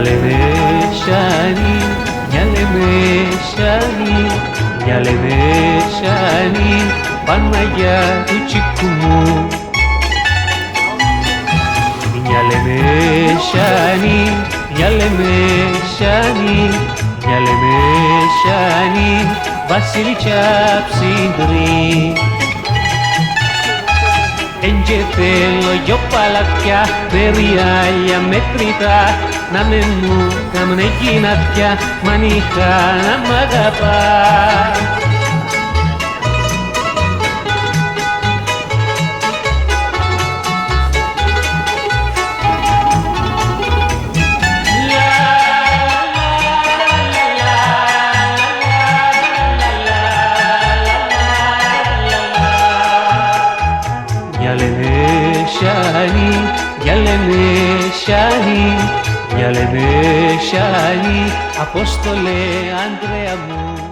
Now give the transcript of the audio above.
Μυαλέ με σάνι, μυαλέ με σάνι, μυαλέ με σάνι, Παναγιά του τσίκου μου. Μυαλέ με σάνι, μυαλέ με σάνι, μυαλέ με σάνι, Βασίλισσα ψυντρή. Εν και θέλω δυο παλατιά με ριάλια μετρητά να με μου κάμνε γυνατιά μανιχά να μ' αγαπά. Μυαλέ με σάνι, μυαλέ με σάνι, μυαλέ με σάνι, Απόστολε Ανδρέα μου.